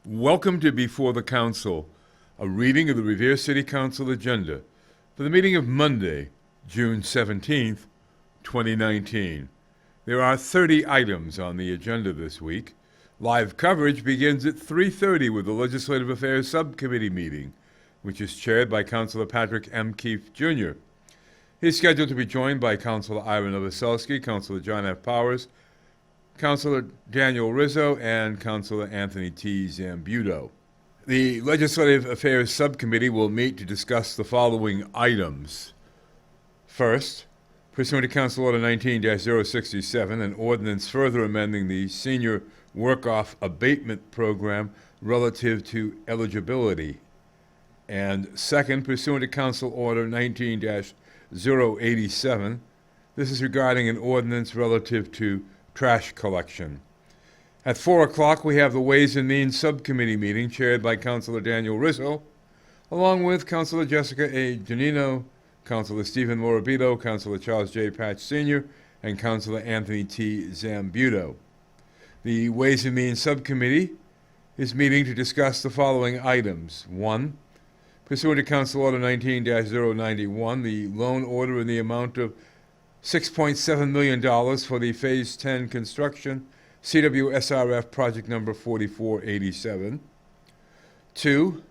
Welcome to Before the Council, a reading of the Revere City Council agenda for the meeting of Monday, June 17th, 2019. There are 30 items on the agenda this week. Live coverage begins at 3:30 with the Legislative Affairs Subcommittee meeting, which is chaired by Councilor Patrick M. Keefe, Jr. He is scheduled to be joined by Councilor Ira Novoselsky, Councilor John F. Powers, Councilor Daniel Rizzo, and Councilor Anthony T. Zambuto. The Legislative Affairs Subcommittee will meet to discuss the following items. First, pursuant to Council Order 19-067, an ordinance further amending the Senior Work-Off Abatement Program relative to eligibility. And second, pursuant to Council Order 19-087, this is regarding an ordinance relative to trash collection. At 4 o'clock, we have the Ways and Means Subcommittee meeting chaired by Councilor Daniel Rizzo, along with Councilor Jessica A. Giannino, Councilor Stephen Morabito, Councilor Charles J. Patch Sr., and Councilor Anthony T. Zambuto. The Ways and Means Subcommittee is meeting to discuss the following items. 1. Pursuant to Council Order 19-091, the loan order in the amount of $6.7 million for the Phase 10 construction, CWSRF project number 4487. 2.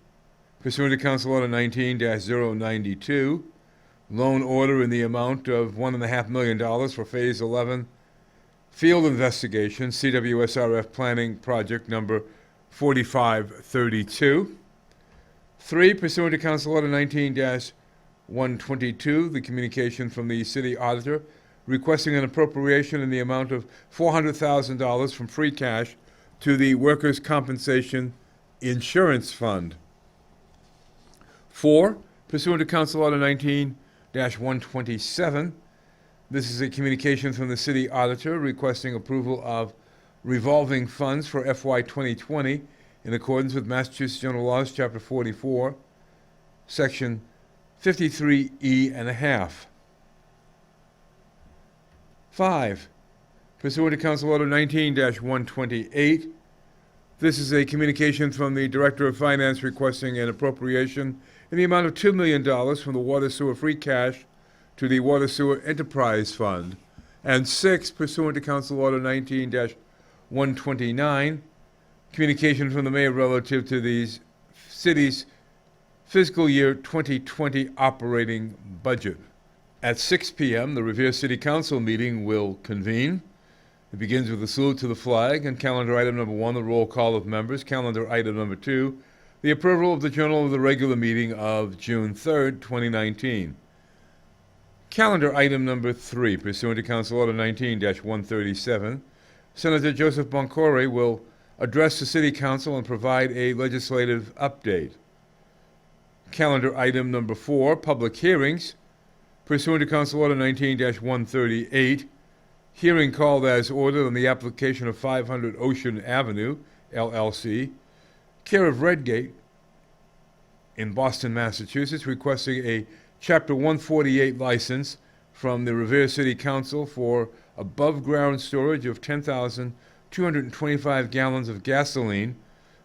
Pursuant to Council Order 19-092, loan order in the amount of $1.5 million for Phase 11 field investigation, CWSRF planning project number 4532. 3. Pursuant to Council Order 19-122, the communication from the City Auditor requesting an appropriation in the amount of $400,000 from free cash to the Workers' Compensation Insurance Fund. 4. Pursuant to Council Order 19-127, this is a communication from the City Auditor requesting approval of revolving funds for FY 2020 in accordance with Massachusetts General Laws, Chapter 44, Section 53E and a half. 5. Pursuant to Council Order 19-128, this is a communication from the Director of Finance requesting an appropriation in the amount of $2 million from the Water Sewer Free Cash to the Water Sewer Enterprise Fund. And 6. Pursuant to Council Order 19-129, communication from the Mayor relative to the city's fiscal year 2020 operating budget. At 6 p.m., the Revere City Council meeting will convene. It begins with a salute to the flag and calendar item number 1, the roll call of members. Calendar item number 2, the approval of the journal of the regular meeting of June 3rd, 2019. Calendar item number 3, pursuant to Council Order 19-137, Senator Joseph Boncore will address the City Council and provide a legislative update. Calendar item number 4, public hearings. Pursuant to Council Order 19-138, hearing called as ordered on the application of 500 Ocean Avenue, LLC, care of Redgate in Boston, Massachusetts, requesting a Chapter 148 license from the Revere City Council for above-ground storage of 10,225 gallons of gasoline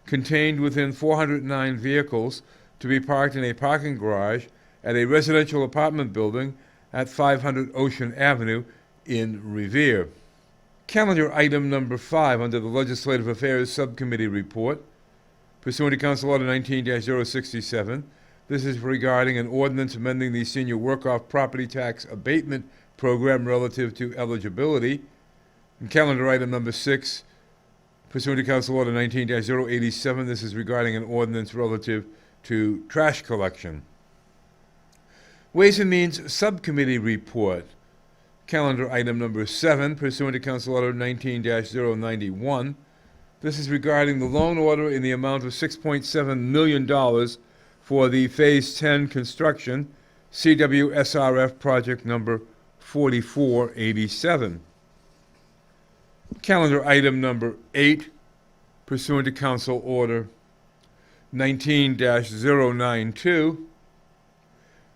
contained within 409 vehicles to be parked in a parking garage at a residential apartment building at 500 Ocean Avenue in Revere. Calendar item number 5 under the Legislative Affairs Subcommittee report. Pursuant to Council Order 19-067, this is regarding an ordinance amending the Senior Work-Off Property Tax Abatement Program relative to eligibility. And calendar item number 6, pursuant to Council Order 19-087, this is regarding an ordinance relative to trash collection. Ways and Means Subcommittee report. Calendar item number 7, pursuant to Council Order 19-091. This is regarding the loan order in the amount of $6.7 million for the Phase 10 construction, CWSRF project number 4487. Calendar item number 8, pursuant to Council Order 19-092.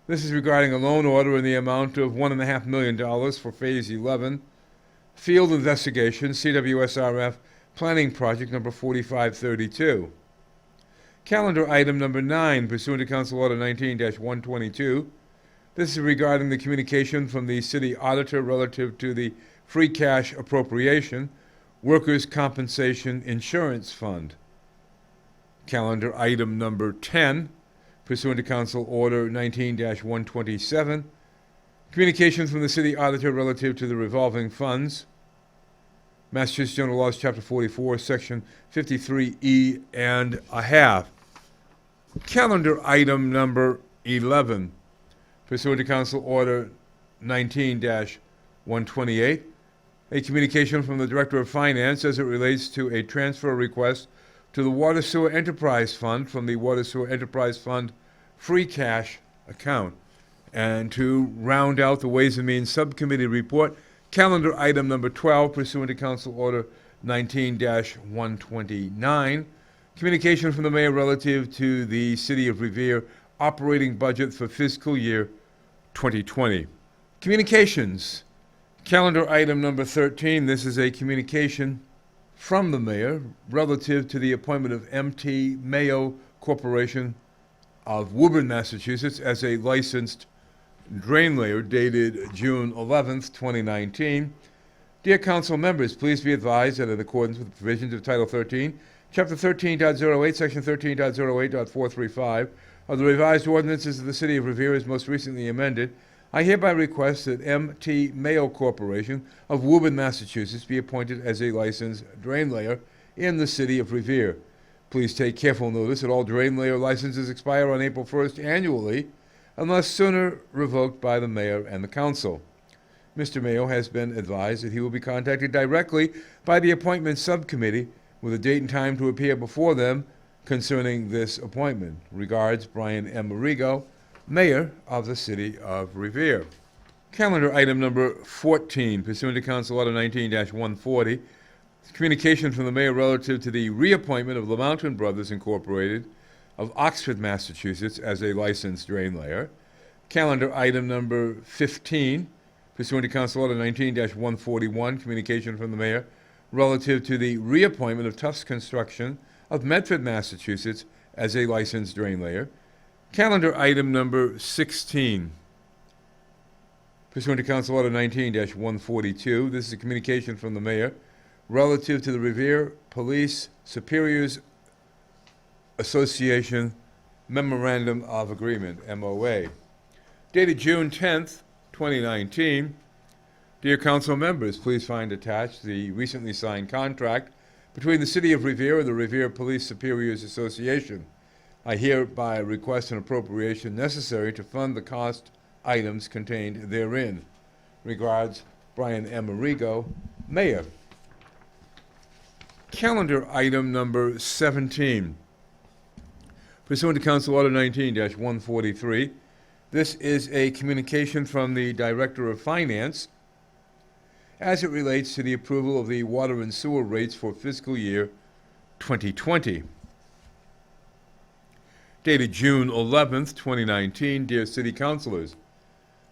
This is regarding a loan order in the amount of $1.5 million for Phase 11, Field Investigation, CWSRF Planning Project number 4532. Calendar item number 9, pursuant to Council Order 19-122. This is regarding the communication from the city auditor relative to the free cash appropriation, Workers' Compensation Insurance Fund. Calendar item number 10, pursuant to Council Order 19-127. Communication from the city auditor relative to the revolving funds, Massachusetts General Laws, Chapter 44, Section 53E and a half. Calendar item number 11, pursuant to Council Order 19-128, a communication from the Director of Finance as it relates to a transfer request to the Water Sewer Enterprise Fund from the Water Sewer Enterprise Fund free cash account. And to round out the Ways and Means Subcommittee report, calendar item number 12, pursuant to Council Order 19-129, communication from the mayor relative to the City of Revere operating budget for fiscal year 2020. Communications. Calendar item number 13, this is a communication from the mayor relative to the appointment of M.T. Mayo Corporation of Woburn, Massachusetts, as a licensed drain layer, dated June 11th, 2019. Dear council members, please be advised that in accordance with the provisions of Title 13, Chapter 13.08, Section 13.08.435 of the revised ordinances of the City of Revere as most recently amended, I hereby request that M.T. Mayo Corporation of Woburn, Massachusetts be appointed as a licensed drain layer in the City of Revere. Please take careful notice that all drain layer licenses expire on April 1st annually, unless sooner revoked by the mayor and the council. Mr. Mayo has been advised that he will be contacted directly by the appointment subcommittee with a date and time to appear before them concerning this appointment. Regards, Brian M. Arrigo, Mayor of the City of Revere. Calendar item number 14, pursuant to Council Order 19-140, communication from the mayor relative to the reappointment of LaMountain Brothers Incorporated of Oxford, Massachusetts, as a licensed drain layer. Calendar item number 15, pursuant to Council Order 19-141, communication from the mayor relative to the reappointment of Tufts Construction of Medford, Massachusetts, as a licensed drain layer. Calendar item number 16, pursuant to Council Order 19-142, this is a communication from the mayor relative to the Revere Police Superiors Association Memorandum of Agreement, MOA. Dated June 10th, 2019. Dear council members, please find attached the recently signed contract between the City of Revere and the Revere Police Superiors Association. I hereby request an appropriation necessary to fund the cost items contained therein. Regards, Brian M. Arrigo, Mayor. Calendar item number 17. Pursuant to Council Order 19-143, this is a communication from the Director of Finance as it relates to the approval of the water and sewer rates for fiscal year 2020. Dated June 11th, 2019, dear City Councilors,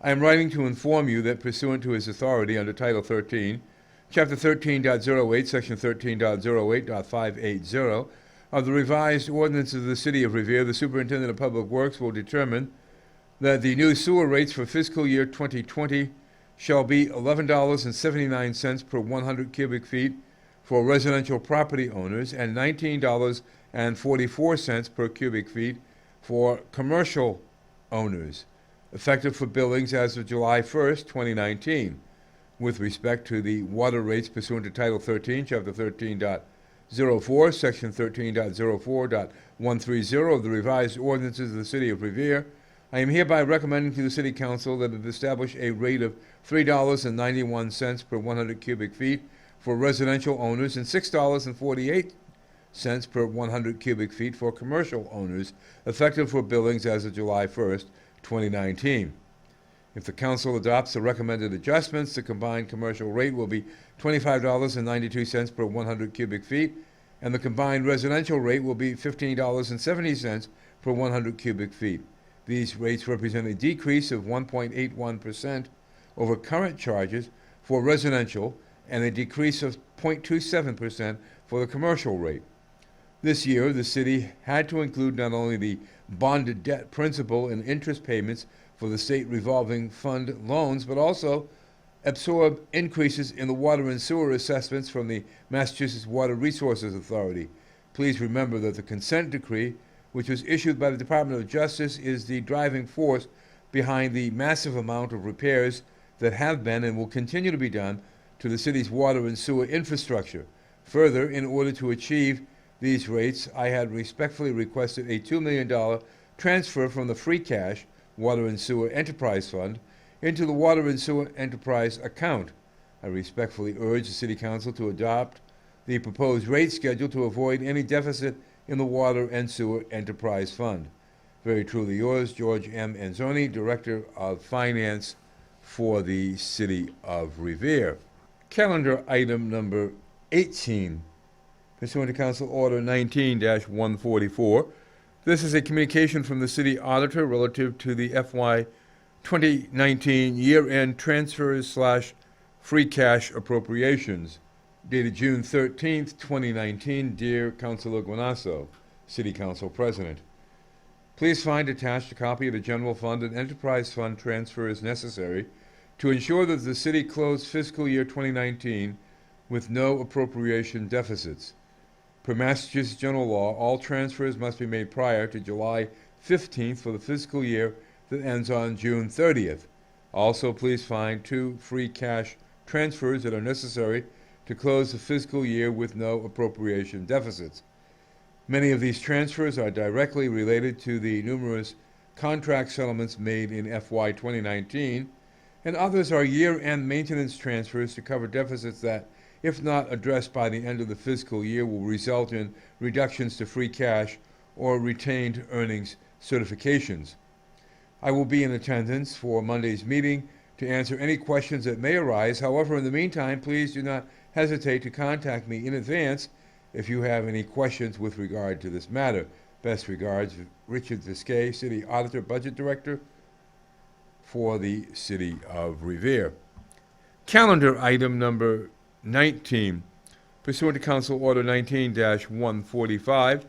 I am writing to inform you that pursuant to his authority under Title 13, Chapter 13.08, Section 13.08.580 of the revised ordinance of the City of Revere, the Superintendent of Public Works will determine that the new sewer rates for fiscal year 2020 shall be $11.79 per 100 cubic feet for residential property owners and $19.44 per cubic feet for commercial owners, effective for billings as of July 1st, 2019. With respect to the water rates pursuant to Title 13, Chapter 13.04, Section 13.04.130 of the revised ordinances of the City of Revere, I am hereby recommending to the City Council that it establish a rate of $3.91 per 100 cubic feet for residential owners and $6.48 per 100 cubic feet for commercial owners, effective for billings as of July 1st, 2019. If the council adopts the recommended adjustments, the combined commercial rate will be $25.92 per 100 cubic feet, and the combined residential rate will be $15.70 per 100 cubic feet. These rates represent a decrease of 1.81% over current charges for residential and a decrease of 0.27% for the commercial rate. This year, the city had to include not only the bonded debt principal and interest payments for the state revolving fund loans, but also absorb increases in the water and sewer assessments from the Massachusetts Water Resources Authority. Please remember that the consent decree, which was issued by the Department of Justice, is the driving force behind the massive amount of repairs that have been and will continue to be done to the city's water and sewer infrastructure. Further, in order to achieve these rates, I had respectfully requested a $2 million transfer from the free cash Water and Sewer Enterprise Fund into the Water and Sewer Enterprise account. I respectfully urge the City Council to adopt the proposed rate schedule to avoid any deficit in the Water and Sewer Enterprise Fund. Very truly yours, George M. Anzoni, Director of Finance for the City of Revere. Calendar item number 18, pursuant to Council Order 19-144. This is a communication from the City Auditor relative to the FY 2019 year-end transfers/free cash appropriations, dated June 13th, 2019. Dear Councilor Guanasso, City Council President, please find attached a copy of the General Fund and Enterprise Fund transfers necessary to ensure that the city closed fiscal year 2019 with no appropriation deficits. Per Massachusetts General Law, all transfers must be made prior to July 15th for the fiscal year that ends on June 30th. Also, please find 2 free cash transfers that are necessary to close the fiscal year with no appropriation deficits. Many of these transfers are directly related to the numerous contract settlements made in FY 2019, and others are year-end maintenance transfers to cover deficits that, if not addressed by the end of the fiscal year, will result in reductions to free cash or retained earnings certifications. I will be in attendance for Monday's meeting to answer any questions that may arise. However, in the meantime, please do not hesitate to contact me in advance if you have any questions with regard to this matter. Best regards, Richard Viscay, City Auditor, Budget Director for the City of Revere. Calendar item number 19, pursuant to Council Order 19-145.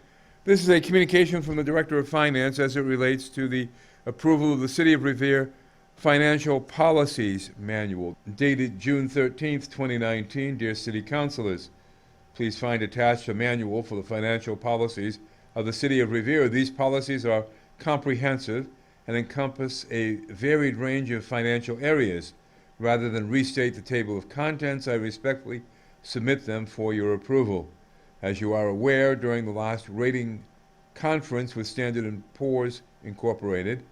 This is a communication from the Director of Finance as it relates to the approval of the City of Revere Financial Policies Manual, dated June 13th, 2019. Dear City Councilors, please find attached a manual for the financial policies of the City of Revere. These policies are comprehensive and encompass a varied range of financial areas. Rather than restate the table of contents, I respectfully submit them for your approval. As you are aware, during the last rating conference with Standard & Poor's Incorporated,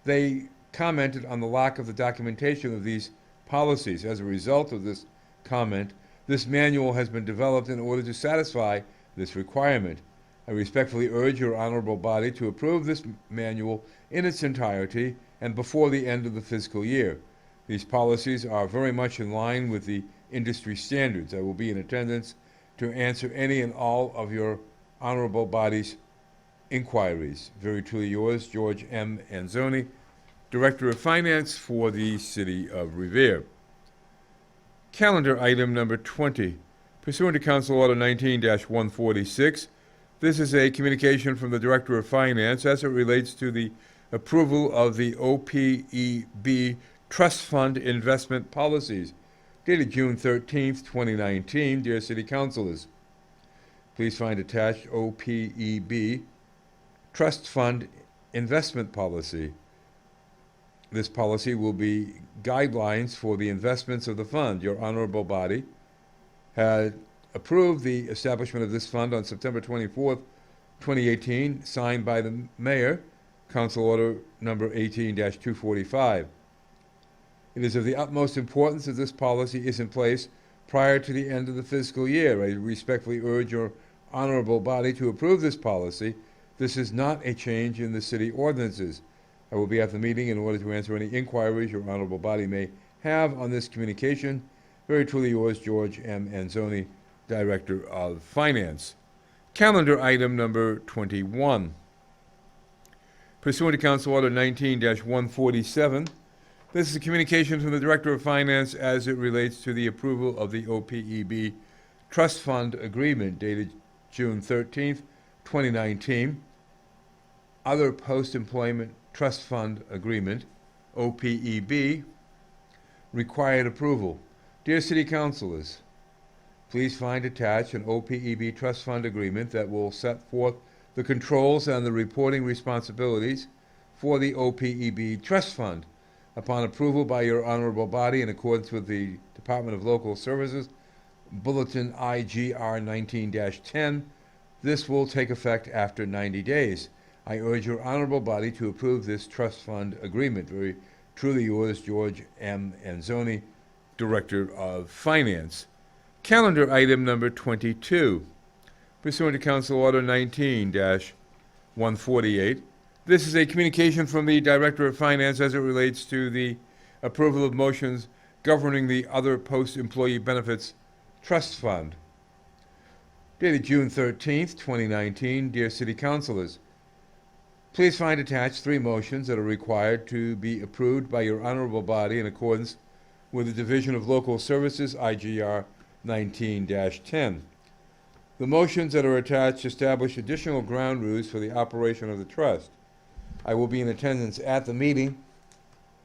they commented on the lack of the documentation of these policies. As a result of this comment, this manual has been developed in order to satisfy this requirement. I respectfully urge your honorable body to approve this manual in its entirety and before the end of the fiscal year. These policies are very much in line with the industry standards. I will be in attendance to answer any and all of your honorable body's inquiries. Very truly yours, George M. Anzoni, Director of Finance for the City of Revere. Calendar item number 20, pursuant to Council Order 19-146. This is a communication from the Director of Finance as it relates to the approval of the OPEB Trust Fund Investment Policies, dated June 13th, 2019. Dear City Councilors, please find attached OPEB Trust Fund Investment Policy. This policy will be guidelines for the investments of the fund. Your honorable body had approved the establishment of this fund on September 24th, 2018, signed by the Mayor, Council Order number 18-245. It is of the utmost importance that this policy is in place prior to the end of the fiscal year. I respectfully urge your honorable body to approve this policy. This is not a change in the city ordinances. I will be at the meeting in order to answer any inquiries your honorable body may have on this communication. Very truly yours, George M. Anzoni, Director of Finance. Calendar item number 21. Pursuant to Council Order 19-147, this is a communication from the Director of Finance as it relates to the approval of the OPEB Trust Fund Agreement dated June 13th, 2019 Other Post-Employment Trust Fund Agreement, OPEB, required approval. Dear City Councilors, please find attached an OPEB Trust Fund Agreement that will set forth the controls and the reporting responsibilities for the OPEB Trust Fund. Upon approval by your honorable body in accordance with the Department of Local Services Bulletin IGR 19-10, this will take effect after 90 days. I urge your honorable body to approve this trust fund agreement. Very truly yours, George M. Anzoni, Director of Finance. Calendar item number 22. Pursuant to Council Order 19-148, this is a communication from the Director of Finance as it relates to the approval of motions governing the Other Post-Employee Benefits Trust Fund. Dated June 13th, 2019, dear City Councilors, please find attached 3 motions that are required to be approved by your honorable body in accordance with the Division of Local Services, IGR 19-10. The motions that are attached establish additional ground rules for the operation of the trust. I will be in attendance at the meeting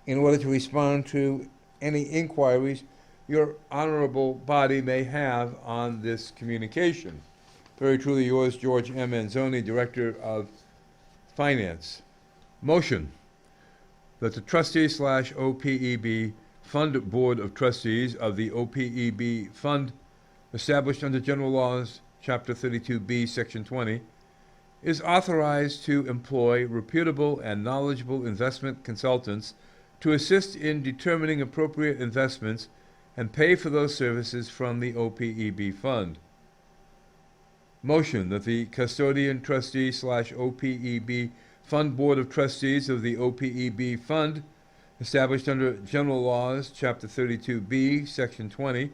in order to respond to any inquiries your honorable body may have on this communication. Very truly yours, George M. Anzoni, Director of Finance. Motion that the trustee/OPEB Fund Board of Trustees of the OPEB Fund, established under General Laws, Chapter 32B, Section 20, is authorized to employ reputable and knowledgeable investment consultants to assist in determining appropriate investments and pay for those services from the OPEB Fund. Motion that the custodian trustee/OPEB Fund Board of Trustees of the OPEB Fund, established under General Laws, Chapter 32B, Section 20,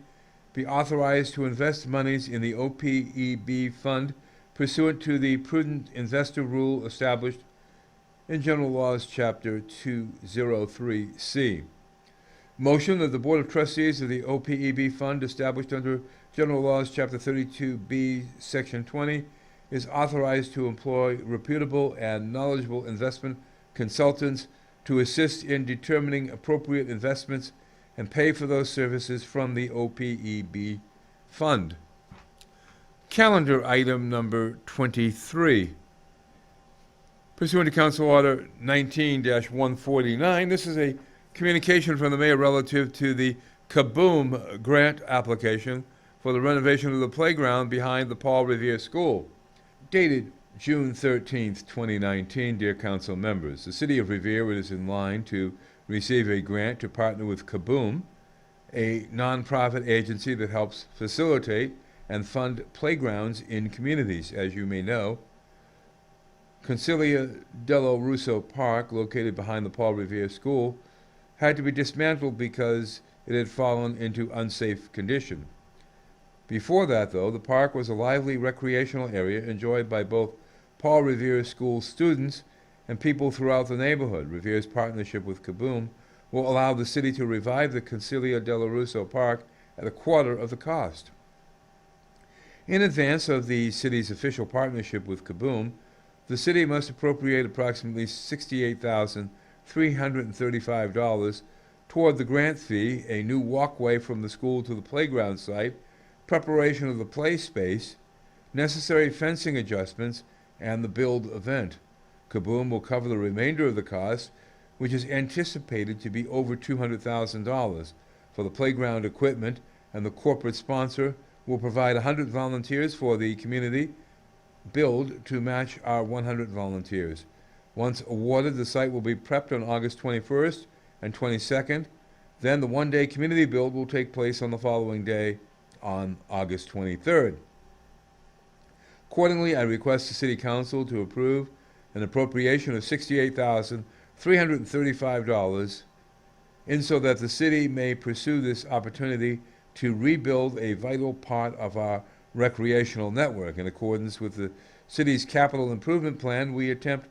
be authorized to invest monies in the OPEB Fund pursuant to the prudent investor rule established in General Laws, Chapter 203C. Motion that the Board of Trustees of the OPEB Fund, established under General Laws, Chapter 32B, Section 20, is authorized to employ reputable and knowledgeable investment consultants to assist in determining appropriate investments and pay for those services from the OPEB Fund. Calendar item number 23. Pursuant to Council Order 19-149, this is a communication from the mayor relative to the Kaboom grant application for the renovation of the playground behind the Paul Revere School. Dated June 13th, 2019, dear council members, the City of Revere is in line to receive a grant to partner with Kaboom, a nonprofit agency that helps facilitate and fund playgrounds in communities. As you may know, Consiglio dello Russo Park, located behind the Paul Revere School, had to be dismantled because it had fallen into unsafe condition. Before that, though, the park was a lively recreational area enjoyed by both Paul Revere School students and people throughout the neighborhood. Revere's partnership with Kaboom will allow the city to revive the Consiglio dello Russo Park at a quarter of the cost. In advance of the city's official partnership with Kaboom, the city must appropriate approximately $68,335 toward the grant fee, a new walkway from the school to the playground site, preparation of the play space, necessary fencing adjustments, and the build event. Kaboom will cover the remainder of the cost, which is anticipated to be over $200,000 for the playground equipment, and the corporate sponsor will provide 100 volunteers for the community build to match our 100 volunteers. Once awarded, the site will be prepped on August 21st and 22nd. Then the one-day community build will take place on the following day, on August 23rd. Accordingly, I request the City Council to approve an appropriation of $68,335 in so that the city may pursue this opportunity to rebuild a vital part of our recreational network. In accordance with the city's capital improvement plan, we attempt,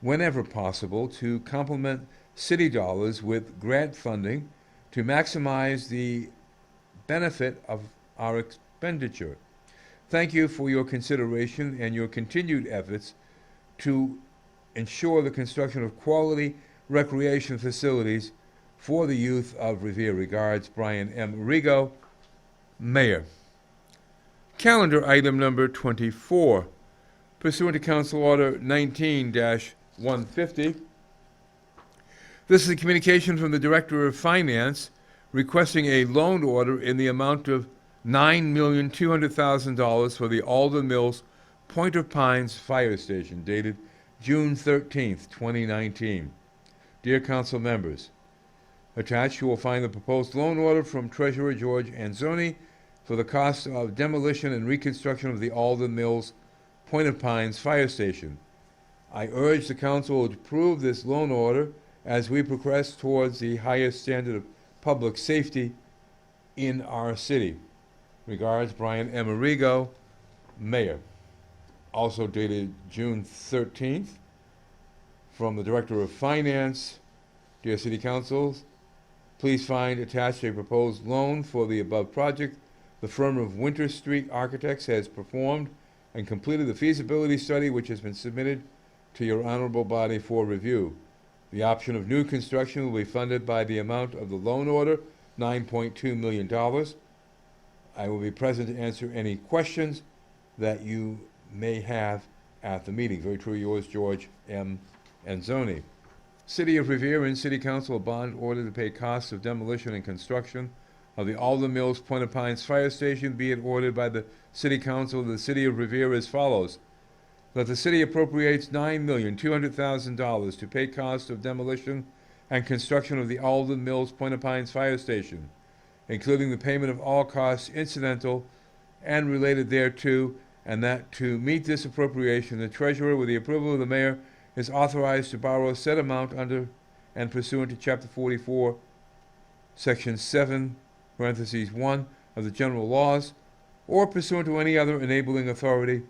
whenever possible, to complement city dollars with grant funding to maximize the benefit of our expenditure. Thank you for your consideration and your continued efforts to ensure the construction of quality recreation facilities for the youth of Revere. Regards, Brian M. Rigo, Mayor. Calendar item number 24. Pursuant to Council Order 19-150, this is a communication from the Director of Finance requesting a loan order in the amount of $9,200,000 for the Alden Mills Point of Pines Fire Station, dated June 13th, 2019. Dear Council members, attached you will find the proposed loan order from Treasurer George Anzoni for the cost of demolition and reconstruction of the Alden Mills Point of Pines Fire Station. I urge the Council to approve this loan order as we progress towards the highest standard of public safety in our city. Regards, Brian M. Arrigo, Mayor. Also dated June 13th, from the Director of Finance. Dear City Council, please find attached a proposed loan for the above project. The firm of Winter Street Architects has performed and completed the feasibility study, which has been submitted to your honorable body for review. The option of new construction will be funded by the amount of the loan order, $9.2 million. I will be present to answer any questions that you may have at the meeting. Very truly yours, George M. Anzoni. City of Revere and City Council, a bond order to pay costs of demolition and construction of the Alden Mills Point of Pines Fire Station, be it ordered by the City Council of the City of Revere as follows. That the city appropriates $9,200,000 to pay costs of demolition and construction of the Alden Mills Point of Pines Fire Station, including the payment of all costs incidental and related thereto, and that to meet this appropriation, the Treasurer, with the approval of the Mayor, is authorized to borrow said amount under and pursuant to Chapter 44, Section 7, parentheses 1 of the General Laws, or pursuant to any other enabling authority,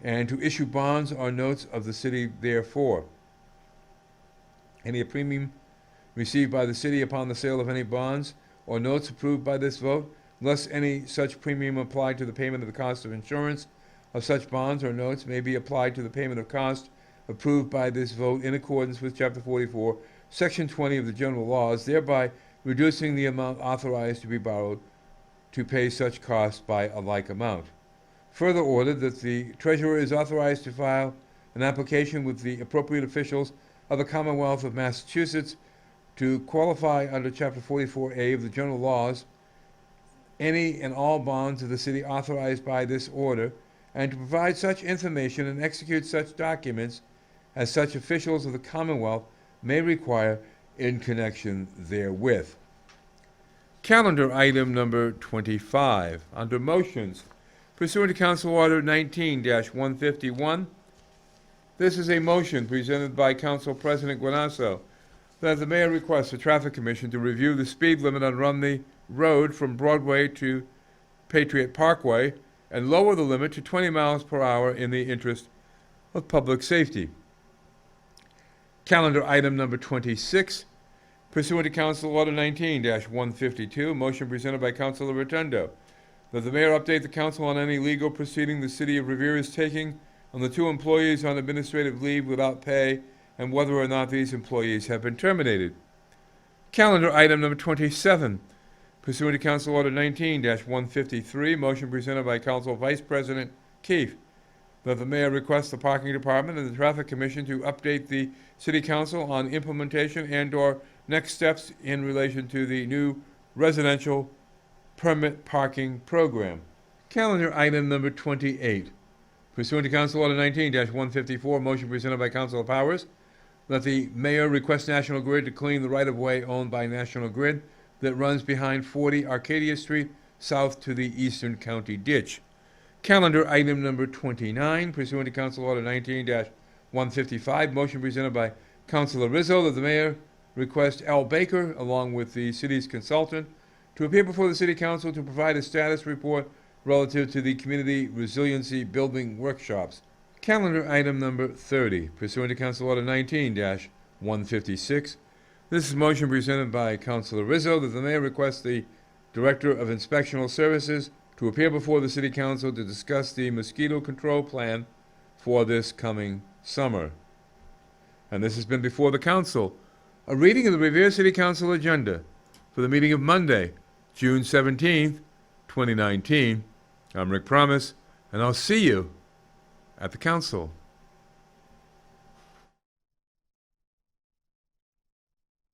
and to issue bonds or notes of the city therefore. Any premium received by the city upon the sale of any bonds or notes approved by this vote, unless any such premium applied to the payment of the cost of insurance of such bonds or notes, may be applied to the payment of cost approved by this vote in accordance with Chapter 44, Section 20 of the General Laws, thereby reducing the amount authorized to be borrowed to pay such costs by a like amount. Further ordered that the Treasurer is authorized to file an application with the appropriate officials of the Commonwealth of Massachusetts to qualify under Chapter 44A of the General Laws any and all bonds of the city authorized by this order, and to provide such information and execute such documents as such officials of the Commonwealth may require in connection therewith. Calendar item number 25. Under motions, pursuant to Council Order 19-151, this is a motion presented by Council President Guanasso that the Mayor requests the Traffic Commission to review the speed limit on Rumney Road from Broadway to Patriot Parkway and lower the limit to 20 miles per hour in the interest of public safety. Calendar item number 26, pursuant to Council Order 19-152, motion presented by Councilor Rotundo that the Mayor update the Council on any legal proceeding the City of Revere is taking on the 2 employees on administrative leave without pay and whether or not these employees have been terminated. Calendar item number 27, pursuant to Council Order 19-153, motion presented by Council Vice President Keefe that the Mayor requests the Parking Department and the Traffic Commission to update the City Council on implementation and/or next steps in relation to the new residential permit parking program. Calendar item number 28. Pursuant to Council Order 19-154, motion presented by Councilor Powers, that the Mayor request National Grid to clean the right-of-way owned by National Grid that runs behind 40 Arcadia Street, south to the Eastern County Ditch. Calendar item number 29. Pursuant to Council Order 19-155, motion presented by Councilor Rizzo, that the Mayor request Al Baker, along with the city's consultant, to appear before the City Council to provide a status report relative to the Community Resiliency Building Workshops. Calendar item number 30, pursuant to Council Order 19-156. This is a motion presented by Councilor Rizzo that the Mayor requests the Director of Inspectional Services, to appear before the City Council to discuss the mosquito control plan for this coming summer. And this has been before the council. A reading of the Revere City Council agenda for the meeting of Monday, June 17th, 2019. I'm Rick Promise, and I'll see you at the council.